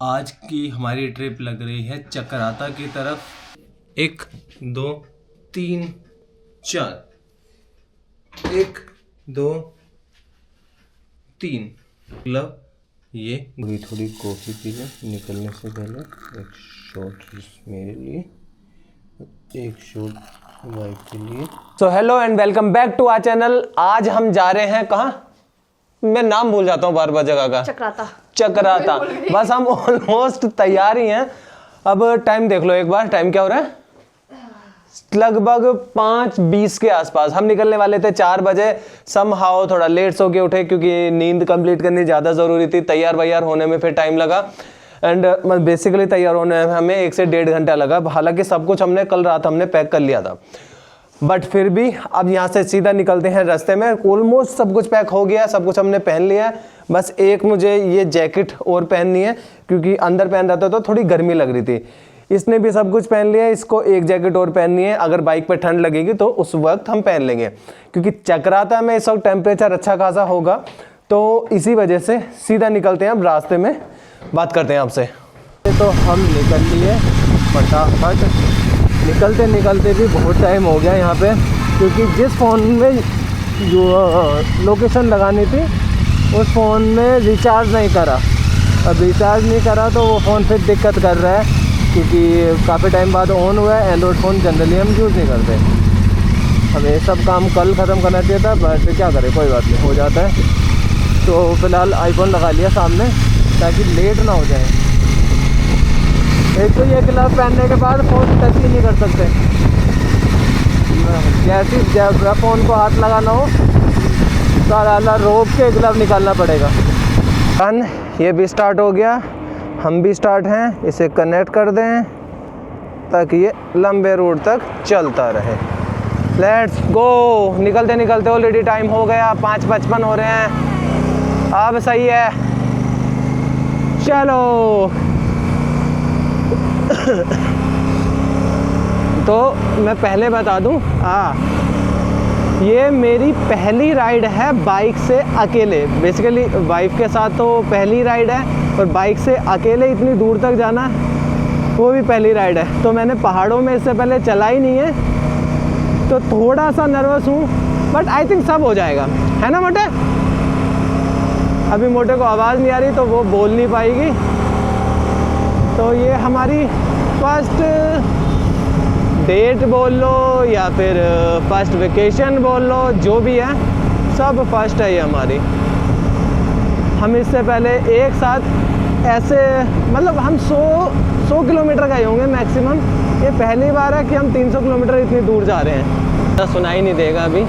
आज की हमारी ट्रिप लग रही है चक्राता की तरफ। 1 2 3 4 1 2 3 मतलब ये थोड़ी कॉफ़ी पी लें निकलने से पहले। एक शॉट मेरे लिए, एक शॉट वाइफ के लिए। So hello and welcome back to our channel. आज हम जा रहे हैं कहाँ, मैं नाम भूल जाता हूँ बार बार जगह का। चक्राता। बस हम ऑलमोस्ट तैयार ही हैं। अब टाइम देख लो एक बार, टाइम क्या हो रहा है? लगभग 5:20 के आसपास। हम निकलने वाले थे 4 बजे। समहाउ थोड़ा लेट सो के उठे क्योंकि नींद कंप्लीट करनी ज़्यादा ज़रूरी थी। तैयार वैयार होने में फिर टाइम लगा एंड बेसिकली तैयार होने में हमें 1 से 1.5 घंटा लगा। हालांकि सब कुछ हमने कल रात हमने पैक कर लिया था, बट फिर भी अब यहाँ से सीधा निकलते हैं। रास्ते में ऑलमोस्ट सब कुछ पैक हो गया, सब कुछ हमने पहन लिया है। बस एक मुझे ये जैकेट और पहननी है क्योंकि अंदर पहन रहा था तो थोड़ी गर्मी लग रही थी। इसने भी सब कुछ पहन लिया है, इसको एक जैकेट और पहननी है। अगर बाइक पे ठंड लगेगी तो उस वक्त हम पहन लेंगे क्योंकि चक्राता में इस वक्त टेम्परेचर अच्छा खासा होगा। तो इसी वजह से सीधा निकलते हैं। अब रास्ते में बात करते हैं आपसे। तो हम निकल लिए फटाफट। निकलते निकलते भी बहुत टाइम हो गया यहाँ पे क्योंकि जिस फ़ोन में जो लोकेशन लगानी थी उस फ़ोन में रिचार्ज नहीं करा। अब रिचार्ज नहीं करा तो वो फ़ोन फिर दिक्कत कर रहा है क्योंकि काफ़ी टाइम बाद ऑन हुआ है। एंड्रॉयड फ़ोन जनरली हम यूज़ नहीं करते। हमें सब काम कल ख़त्म करना चाहिए था, बट क्या करें, कोई बात नहीं, हो जाता है। तो फ़िलहाल आईफोन लगा लिया सामने ताकि लेट ना हो जाए। एक तो ये ग्लव पहनने के बाद फ़ोन टच ही नहीं कर सकते। जैसे जब फ़ोन को हाथ लगाना हो सारा रोक के ग्लव निकालना पड़ेगा। डन, ये भी स्टार्ट हो गया, हम भी स्टार्ट हैं। इसे कनेक्ट कर दें ताकि ये लंबे रूट तक चलता रहे। Let's go. निकलते निकलते ऑलरेडी टाइम हो गया, 5:55 हो रहे हैं। अब सही है, चलो। तो मैं पहले बता दूं, ये मेरी पहली राइड है बाइक से अकेले। बेसिकली वाइफ के साथ तो पहली राइड है, और बाइक से अकेले इतनी दूर तक जाना वो भी पहली राइड है। तो मैंने पहाड़ों में इससे पहले चला ही नहीं है, तो थोड़ा सा नर्वस हूँ, बट आई थिंक सब हो जाएगा, है ना मोटे? अभी मोटे को आवाज़ नहीं आ रही तो वो बोल नहीं पाएगी। तो ये हमारी फर्स्ट डेट बोल लो या फिर फर्स्ट वेकेशन बोल लो, जो भी है सब फर्स्ट है ये हमारी। हम इससे पहले एक साथ ऐसे मतलब हम 100 किलोमीटर का ही होंगे मैक्सिमम। ये पहली बार है कि हम 300 किलोमीटर इतनी दूर जा रहे हैं। तो सुनाई नहीं देगा अभी,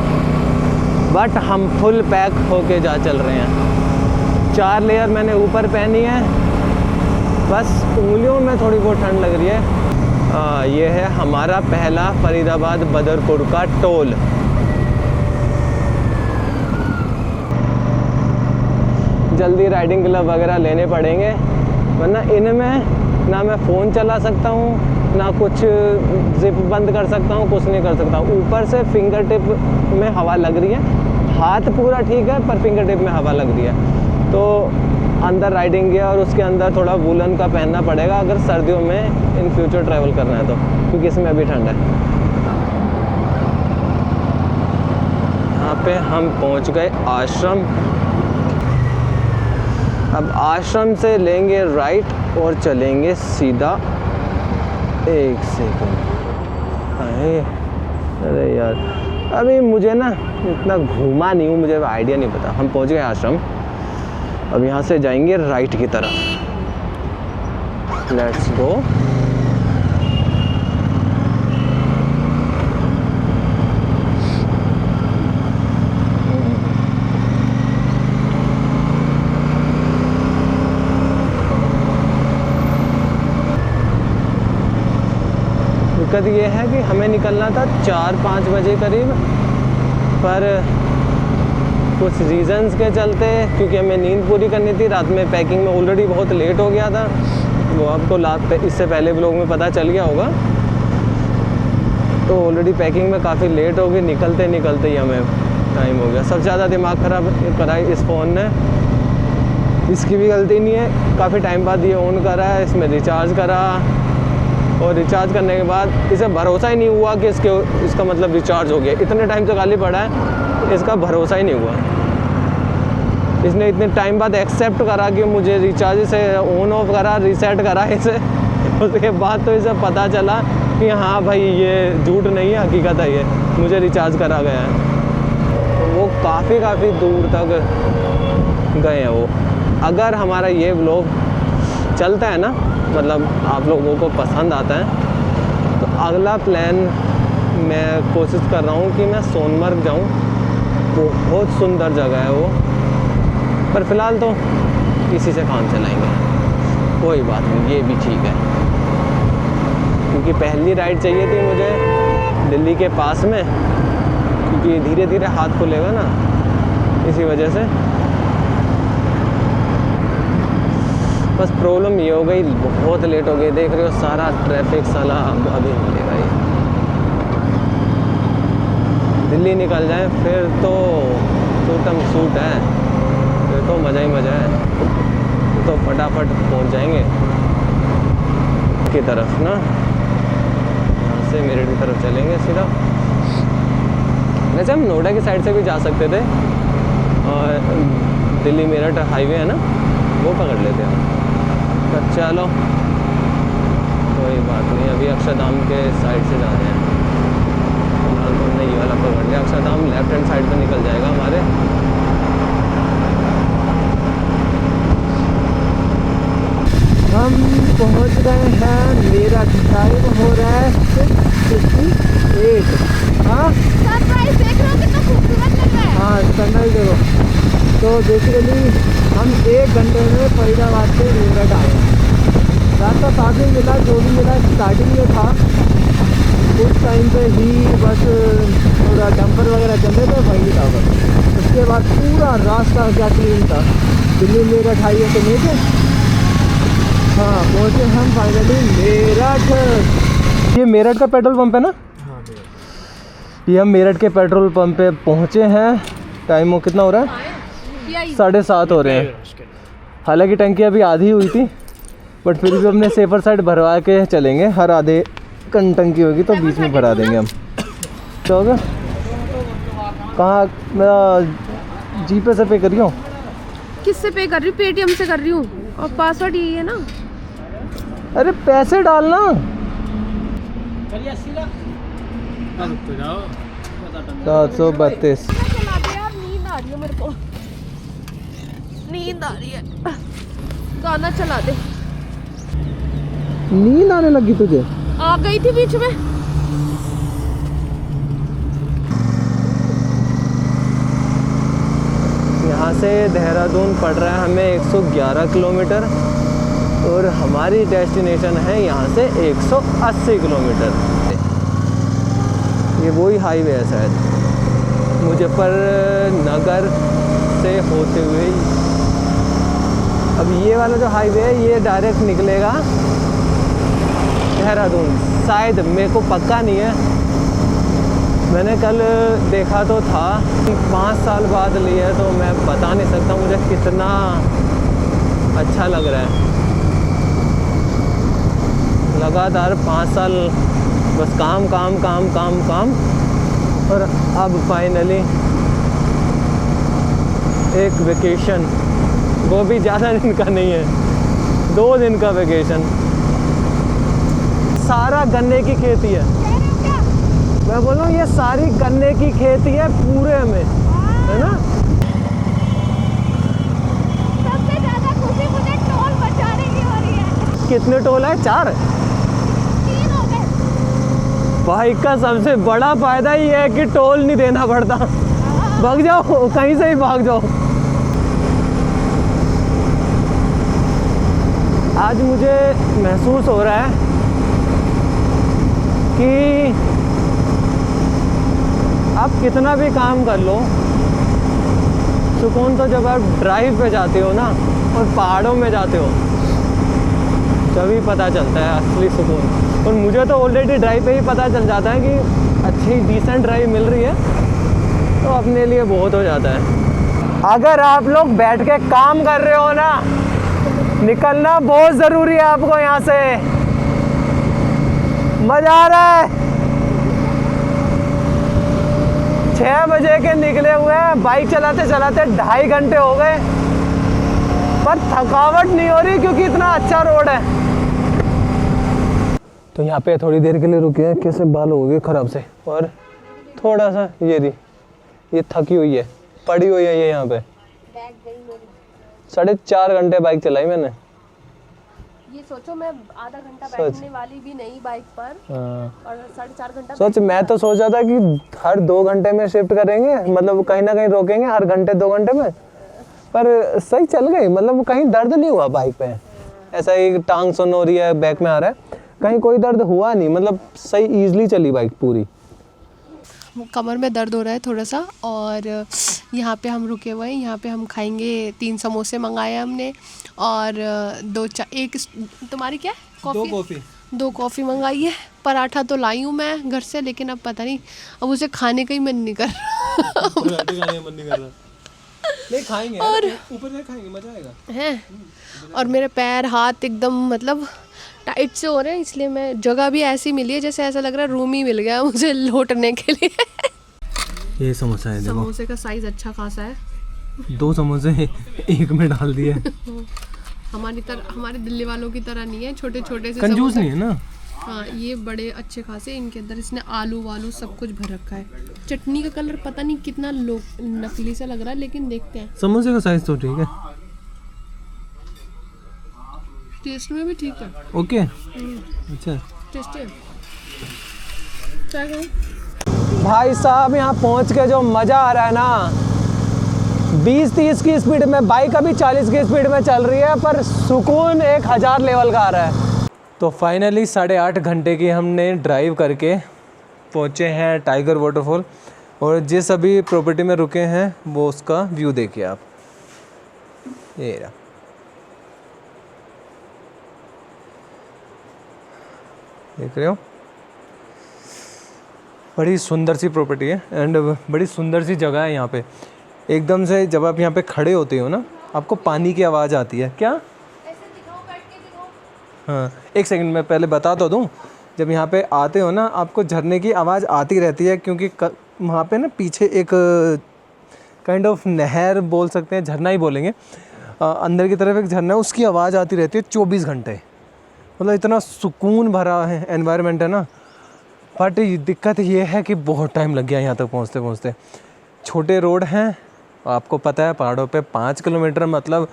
बट हम फुल पैक होके जा चल रहे हैं। 4 लेयर मैंने ऊपर पहनी है, बस उंगलियों में थोड़ी बहुत ठंड लग रही है। ये है हमारा पहला फरीदाबाद बदरपुर का टोल। जल्दी राइडिंग ग्लव वगैरह लेने पड़ेंगे, वरना इनमें ना मैं फ़ोन चला सकता हूँ, ना कुछ जिप बंद कर सकता हूँ, कुछ नहीं कर सकता। ऊपर से फिंगर टिप में हवा लग रही है, हाथ पूरा ठीक है पर फिंगर टिप में हवा लग रही है। तो अंदर राइडिंग गियर और उसके अंदर थोड़ा वूलन का पहनना पड़ेगा अगर सर्दियों में इन फ्यूचर ट्रैवल करना है तो, क्योंकि इसमें अभी ठंड है। यहाँ पे हम पहुँच गए आश्रम। अब आश्रम से लेंगे राइट और चलेंगे सीधा। 1 सेकंड, अरे यार अभी मुझे ना इतना घूमा नहीं हूँ, मुझे आइडिया नहीं पता। हम पहुँच गए आश्रम। अब यहाँ से जाएंगे राइट की तरफ। Let's go. दिक्कत ये है कि हमें निकलना था 4-5 बजे करीब, पर कुछ रीज़न्स के चलते, क्योंकि हमें नींद पूरी करनी थी, रात में पैकिंग में ऑलरेडी बहुत लेट हो गया था। वो आपको इससे पहले व्लॉग में पता चल गया होगा। तो ऑलरेडी पैकिंग में काफ़ी लेट हो गई। निकलते निकलते ही हमें टाइम हो गया। सबसे ज़्यादा दिमाग ख़राब कराई इस फ़ोन ने इसकी भी गलती नहीं है, काफ़ी टाइम बाद ये ऑन करा है, इसमें रिचार्ज करा और रिचार्ज करने के बाद इसे भरोसा ही नहीं हुआ कि इसका मतलब रिचार्ज हो गया। इतने टाइम से खाली पड़ा है, इसका भरोसा ही नहीं हुआ। इसने इतने टाइम बाद एक्सेप्ट करा कि मुझे रिचार्ज से ऑन ऑफ करा, रीसेट करा इसे। उसके बाद तो इसे पता चला कि हाँ भाई ये झूठ नहीं है, हकीकत है, ये मुझे रिचार्ज करा गया है। तो वो काफ़ी दूर तक गए हैं वो। अगर हमारा ये व्लॉग चलता है ना, मतलब आप लोगों को पसंद आता है, तो अगला प्लान मैं कोशिश कर रहा हूँ कि मैं सोनमर्ग जाऊँ। बहुत सुंदर जगह है वो, पर फ़िलहाल तो इसी से काम चलाएंगे। कोई बात नहीं, ये भी ठीक है, क्योंकि पहली राइड चाहिए थी मुझे दिल्ली के पास में, क्योंकि धीरे धीरे हाथ खुलेगा ना, इसी वजह से। बस प्रॉब्लम ये हो गई, बहुत लेट हो गई। देख रहे हो सारा ट्रैफिक साला अभी मिलेगा। ये दिल्ली निकल जाए फिर तो टूटम सूट है, फिर तो मज़ा ही मज़ा है। तो फटाफट पहुंच जाएंगे की तरफ ना, यहाँ से मेरठ की तरफ चलेंगे सीधा। वैसे हम नोएडा की साइड से भी जा सकते थे, और दिल्ली मेरठ हाईवे है ना, वो पकड़ लेते हैं। तो चलो कोई बात नहीं, अभी अक्षरधाम के साइड से जा रहे हैं। फिलहाल तो हमने ये वाला पकड़ लिया, अक्षरधाम लेफ्ट हैंड साइड पे निकल जाएगा हमारे। हम पहुंच गए हैं, मेरा टाइम हो रहा है 6:58। हाँ सनराइज देख रहे हो कितना खूबसूरत लग रहा है। हाँ सनराइज देखो। तो बेसिकली हम 1 घंटे में फरीदाबाद से मेरठ आए हैं। रास्ता काफ़ी मिला, जो भी मिला स्टार्टिंग में था, उस टाइम पे ही बस थोड़ा डंपर वगैरह चल रहे थे, वही था बस। उसके बाद पूरा रास्ता क्या क्लीन था। दिल्ली मेरठ हाईवे से नीचे हाँ पहुँचे हम फाइनली मेरठ। ये मेरठ का पेट्रोल पंप है ना? ये हम मेरठ के पेट्रोल पंप पे पहुँचे हैं। टाइम कितना हो रहा है? 7:30 हो रहे हैं। हालांकि टंकी अभी आधी हुई थी, बट फिर भी हमने सेफर साइड भरवा के चलेंगे। हर आधे टंकी होगी तो बीच में भरा देंगे हम। तो होगा कहाँ? मैं जीपे से पे कर रही हूँ। किससे पे कर रही हूँ? पेटीएम से कर रही हूँ, और पासवर्ड यही है ना। अरे पैसे डालना। 732। चला दे यार, नींद आ रही है मेरे को, नींद आ रही है। गाना चला दे। नींद आने लगी तुझे? आ गई थी बीच में। यहाँ से देहरादून पड़ रहा है हमें 111 किलोमीटर, और हमारी डेस्टिनेशन है यहाँ से 180 किलोमीटर। ये वही हाईवे है शायद, मुजफ्फरनगर से होते हुए। अब ये वाला जो हाईवे है ये डायरेक्ट निकलेगा देहरादून, शायद, मेरे को पक्का नहीं है। मैंने कल देखा तो था कि 5 साल बाद लिया है, तो मैं बता नहीं सकता मुझे कितना अच्छा लग रहा है। लगातार 5 साल बस काम काम काम काम काम, और अब फाइनली एक वेकेशन, वो भी ज़्यादा दिन का नहीं है, 2 दिन का वेकेशन। सारा गन्ने की खेती है। मैं बोल रहा हूँ ये सारी गन्ने की खेती है पूरे में, है ना। सबसे ज्यादा खुशी मुझे टोल बचाने की हो रही है। कितने टोल है? 4? 3 हो गए। बाइक का सबसे बड़ा फायदा ये है कि टोल नहीं देना पड़ता। भाग जाओ, कहीं से ही भाग जाओ। आज मुझे महसूस हो रहा है कि आप कितना भी काम कर लो, सुकून तो जब आप ड्राइव पे जाते हो ना, और पहाड़ों में जाते हो, तभी पता चलता है असली सुकून। और मुझे तो ऑलरेडी ड्राइव पे ही पता चल जाता है कि अच्छी डिसेंट ड्राइव मिल रही है, तो अपने लिए बहुत हो जाता है। अगर आप लोग बैठ के काम कर रहे हो ना, निकलना बहुत ज़रूरी है आपको यहाँ से। मज़ा आ रहा है। 6 बजे के निकले हुए हैं, बाइक चलाते चलाते 2.5 घंटे हो गए, पर थकावट नहीं हो रही क्योंकि इतना अच्छा रोड है। तो यहाँ पे थोड़ी देर के लिए रुके हैं, कैसे बाल हो गए ख़राब से, और थोड़ा सा ये थकी हुई है, पड़ी हुई है ये यहाँ पे। 4.5 घंटे बाइक चलाई मैंने। ये सोचो मैं आधा घंटा बैठने वाली भी नहीं बाइक पर, और 4.5 घंटा सोच। मैं तो सोचा था कि हर 2 घंटे में शिफ्ट करेंगे, मतलब कहीं ना कहीं रोकेंगे हर घंटे 2 घंटे में, पर सही चल गई। मतलब कहीं दर्द नहीं हुआ बाइक पे, ऐसा ही टांग सुन हो रही है, बैक में आ रहा है, कहीं कोई दर्द हुआ नहीं, मतलब सही ईजिली चली बाइक पूरी। कमर में दर्द हो रहा है थोड़ा सा, और यहाँ पे हम रुके हुए हैं। यहाँ पे हम खाएंगे, 3 समोसे मंगाए हमने, और 2 एक तुम्हारी क्या कॉफ़ी, 2 कॉफ़ी मंगाई है। पराठा तो लाई हूँ मैं घर से, लेकिन अब पता नहीं, अब उसे खाने का ही मन नहीं कर रहा। नहीं खाएंगे, और ऊपर से खाएंगे, मजा आएगा। हैं, और मेरे पैर हाथ एकदम मतलब टाइट से हो रहे हैं, इसलिए मैं जगह भी ऐसी मिली है जैसे ऐसा लग रहा है रूम ही मिल गया मुझे लौटने के लिए। ये समोसा है, देखो समोसे का साइज अच्छा खासा है। 2 समोसे एक में डाल दिए। हमारे दिल्ली वालों की तरह नहीं है, छोटे छोटे से कंजूस समोसे। नहीं है ना। हाँ, ये बड़े अच्छे खासे, इनके अंदर इसने आलू वालू सब कुछ भर रखा है। चटनी का कलर पता नहीं कितना नकली सा लग रहा है, लेकिन देखते हैं। समोसे का साइज तो ठीक है, टेस्ट में भी ठीक है। ओके अच्छा टेस्टी है, ट्राई करो। भाई साहब यहाँ पहुँच के जो मज़ा आ रहा है ना, 20-30 की स्पीड में, बाइक अभी 40 की स्पीड में चल रही है, पर सुकून 1000 लेवल का आ रहा है। तो फाइनली 8.5 घंटे की हमने ड्राइव करके पहुँचे हैं टाइगर वाटरफॉल, और जिस अभी प्रॉपर्टी में रुके हैं वो उसका व्यू देखिए आप, ये रहा। देख रहे हो, बड़ी सुंदर सी प्रॉपर्टी है, एंड बड़ी सुंदर सी जगह है यहाँ पे। एकदम से जब आप यहाँ पे खड़े होते हो ना, आपको पानी की आवाज़ आती है। क्या? हाँ, एक सेकंड में पहले बता तो दूँ। जब यहाँ पे आते हो ना, आपको झरने की आवाज़ आती रहती है, क्योंकि वहाँ पे ना पीछे एक काइंड ऑफ नहर बोल सकते हैं, झरना ही बोलेंगे, अंदर की तरफ एक झरना है, उसकी आवाज़ आती रहती है 24 घंटे। मतलब इतना सुकून भरा है एनवायरनमेंट है ना। बट दिक्कत ये है कि बहुत टाइम लग गया यहाँ तक पहुँचते पहुँचते। छोटे रोड हैं, आपको पता है पहाड़ों पे 5 किलोमीटर मतलब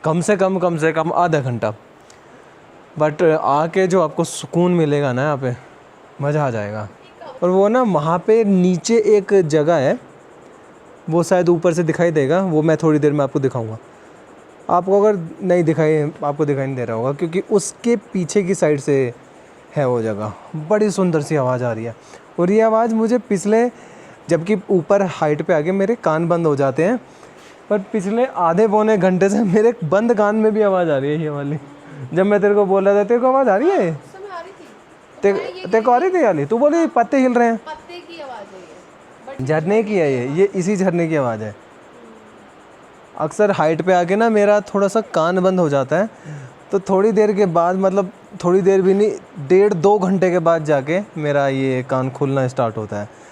कम से कम आधा घंटा। बट आके जो आपको सुकून मिलेगा ना यहाँ पे, मज़ा आ जाएगा। और वो ना वहाँ पे नीचे एक जगह है, वो शायद ऊपर से दिखाई देगा, वो मैं थोड़ी देर में आपको दिखाऊंगा। आपको अगर नहीं दिखाई, आपको दिखाई नहीं दे रहा होगा, क्योंकि उसके पीछे की साइड से है वो जगह। बड़ी सुंदर सी आवाज़ आ रही है, और ये आवाज़ मुझे पिछले, जबकि ऊपर हाइट पे आके मेरे कान बंद हो जाते हैं, पर पिछले आधे पौने घंटे से मेरे बंद कान में भी आवाज़ आ रही है ये वाली। जब मैं तेरे को बोल रहा था, तेरे को आवाज़ आ रही है? तेरे को आ रही थी वाली? तू बोली पत्ते हिल रहे हैं, पत्ते की आवाज़ है, झरने की है ये इसी झरने की आवाज़ है। अक्सर हाइट पे आके ना मेरा थोड़ा सा कान बंद हो जाता है, तो थोड़ी देर के बाद, मतलब थोड़ी देर भी नहीं, 1.5-2 घंटे के बाद जाके मेरा ये कान खुलना स्टार्ट होता है।